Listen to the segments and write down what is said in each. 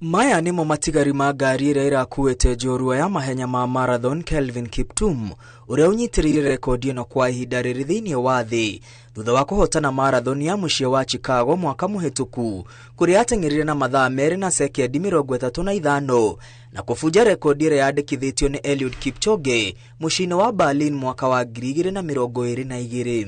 Maya nimo matigari ma ngari ĩrĩa ĩrakuĩte njorua ya mahenya ma marathon KELVIN KIPTUM ũrĩa ũnyitĩrĩire rekodi ĩno kwa ihinda rĩrĩ thĩinĩ wa thĩ thutha wa kũhotana marathon ya mũciĩ wa Chicago mwaka mũhĩtũku kũrĩa ateng'erire na mathaa 2 na sekendi 35 na kũbunja rekodi ĩrĩa yandĩkithĩtio nĩ Eliud Kipchoge mũciĩ-inĩ wa Berlin mwaka wa 2022.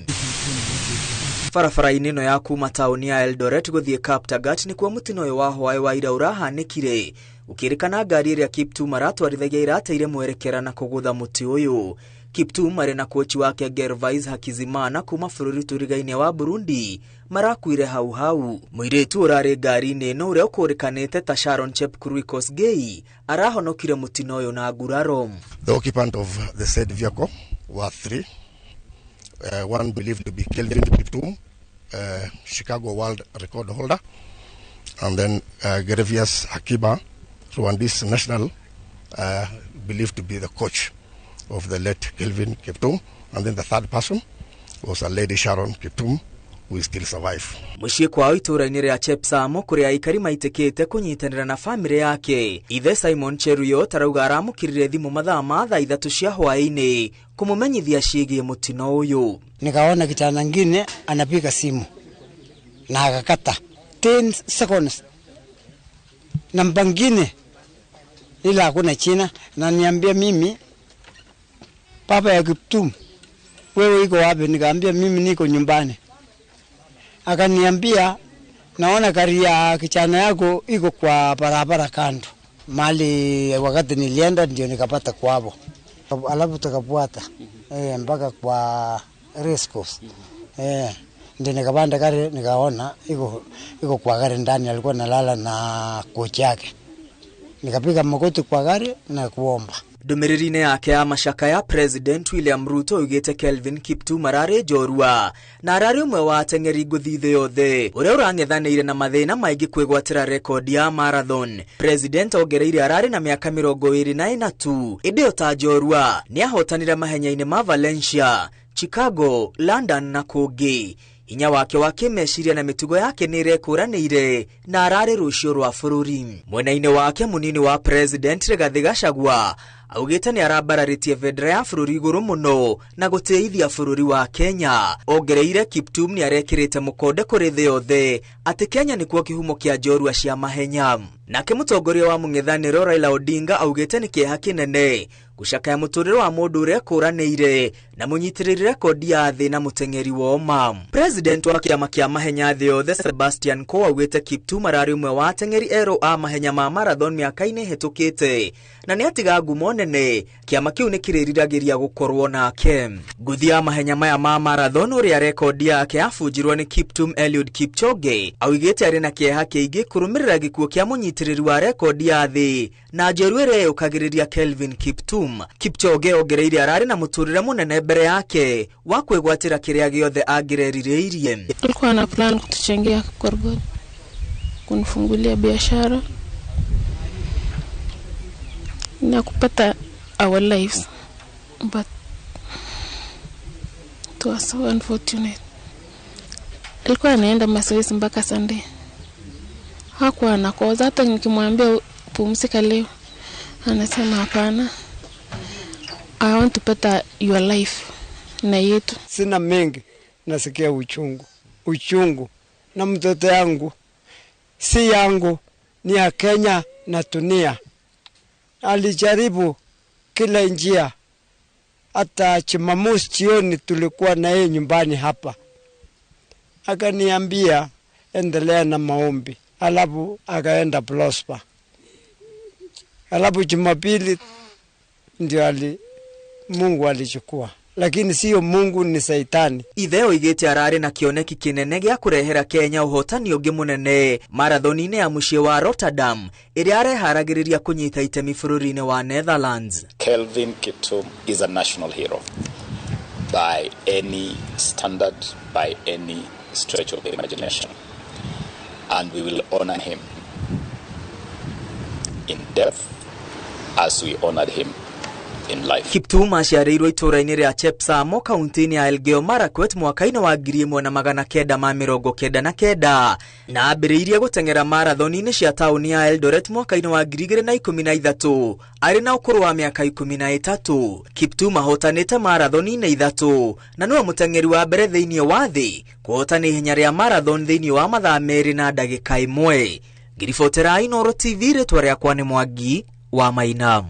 Barabara-inĩ ĩno ya kuma taũni ya Eldoret gũthiĩ Kaptagat nĩkuo mũtino ũyũ wa hwaĩ wa ira ũrahanĩkire ũkĩrĩkana ngari ĩrĩa Kiptum aratwarithagia irateire mwerekera na kũgũtha mũtĩ ũyũ. Kiptum arĩ na kochi wake Gervais Hakizimana kuma bũrũri tũrigaine wa Burundi marakuire hau. Mũirĩtu ũrarĩ ngari-inĩ ĩno ũrĩa ũkũrĩkanĩte ta Sharon Chepkurui arahonokire mũtino ũyũ na nguraro. The occupant of the said vehicle were 3. One believed to be KELVIN KIPTUM, Chicago world record holder, and then Gervais Hakizimana, Rwandese national, believed to be the coach of the late KELVIN KIPTUM, and then the third person was a lady Sharon Kiptum, who still survive. Mũciĩ kwao itũũra-inĩ rĩa Chepsamo kũrĩa aikari maitĩkĩte kũnyitanĩra na famĩlĩ yake. Ithe Simon Cheruiyot arauga aramũkĩrire thimũ mathaa ma thaa 3 cia hwaĩ-inĩ kũmũmenyithia ciĩgiĩ mũtino ũyũ. Nikaona kijana mwingine anapiga simu na akakata 10 seconds. Namba nyingine ila hakuna China na niambia mimi papa ya Kiptum, wewe iko wapi? Nikaambia mimi niko nyumbani. Akaniambia naona gari ya kijana yako iko kwa barabara kando. Mali wakati nilienda ndio nikapata kwao. Alafu tukafuata mpaka kwa race course. Ndio nikapanda gari nikaona iko kwa gari ndani, alikuwa nalala na kochi yake. Nikapiga magoti kwa gari na kuomba. Ndũmĩrĩri-inĩ yake ya macaka ya President William Ruto oigĩte KELVIN KIPTUM ararĩ njorua na ararĩ ũmwe wa ateng'eri ngũthi thĩ yothe ũrĩa ũrang'ethanĩire na mathĩna maingĩ kwĩgwatĩra rekodi ya marathon. President ongereire ararĩ na mĩaka 24 tu. Ĩndĩ o ta njorua nĩ ahotanire mahenya-inĩ ma Valencia, Chicago, London na kũngĩ. Hinya wake wa kĩmeciria na mĩtugo yake nĩ ĩrekũranĩire na ararĩ rũciũ rwa bũrũri. Mwena-inĩ wake mũnini wa President Rigathi Gachagua augĩte nĩ arabararĩtie bendera ya bũrũri igũrũ mũno na gũtĩithia bũrũri wa Kenya. Ongereire Kiptum nĩ arekĩrĩte mũkonde kũrĩ thĩ yothe atĩ Kenya nĩkuo kĩhumo kĩa njorua cia mahenya. Nake mũtongoria wa mũng'ethanĩro Raila Odinga augĩte nĩ kĩeha kĩnene gũcakaya mũtũrĩre wa mũndũ ũrĩa kũranĩire na mũnyitĩrĩri rekodi ya thĩ na mũteng'eri wa ũma. President wa kĩama kĩa mahenya thĩ yothe Sebastian Coe augĩte Kiptum ararĩ ũmwe wa ateng'eri erũ a mahenya ma marathon mĩaka-inĩ ĩhĩtũkĩte na nĩ atiga ngumo nene kĩama kĩu nĩ kĩrĩriragĩria gũkorwo nake. Ngũthi ya mahenya maya ma marathon ũrĩa rekodi yake yabunjirwo nĩ Kiptum Eliud Kipchoge augĩte arĩ na kĩeha kĩingĩ kũrũmĩrĩra gĩkuũ kĩa mũnyitĩrĩri wa rekodi ya thĩ na njorua ĩrĩa yũkagĩrĩria KELVIN KIPTUM. Kipchoge ongereire ararĩ na mũtũrĩre mũnene mbere yake wa kwĩgwatĩra kĩrĩa gĩothe angĩrerirĩirie. Tulikuwa na plan kutuchangia korgo kunifungulia biashara na kupata our lives, but it was so unfortunate. Alikuwa anaenda mazoezi mpaka Sunday, hakuwa anakoza. Hata nikimwambia pumzika leo anasema hapana, I want to pata your life na yetu. Sina mengi, nasikia uchungu na mtoto yangu si yangu, ni ya Kenya na dunia. Alijaribu kila njia, hata Jumamosi jioni tulikuwa na yeye nyumbani hapa. Akaniambia endelea na maombi, alafu akaenda Prosper. Alafu Jumapili ndio Mungu alichukua, lakini sio Mungu, ni Saitani. Ithe oigĩte ararĩ na kĩoneki kĩnene gĩa kũrehera Kenya ũhotani ũngĩ mũnene marathoni-inĩ ya mũciĩ wa Rotterdam ĩrĩa areharagĩrĩria kũnyita itemi bũrũri-inĩ wa Netherlands. KELVIN KIPTUM is a national hero by any standard, by any stretch of the imagination, and we will honor him in depth as we honored him in life. Kiptum aciarĩirwo itũũra-inĩ rĩa Chepsamo kaunti-inĩ ya Elgeyo Marakwet mwaka-inĩ wa 1999 na ambĩrĩirie gũteng'era marathoni-inĩ cia taũni ya Eldoret mwaka-inĩ wa 2013 arĩ na ũkũrũ wa mĩaka 13. Kiptum ahotanĩte marathoni-inĩ 3 na nĩwe mũteng'eri wa mbere thĩinĩ wa thĩ kũhotana ihenya rĩa marathon thĩinĩ wa mathaa 2 na ndagĩka 1. Ngiribotera Inooro TV, rĩtwa rĩakwa nĩ Mwangi wa Mainamu.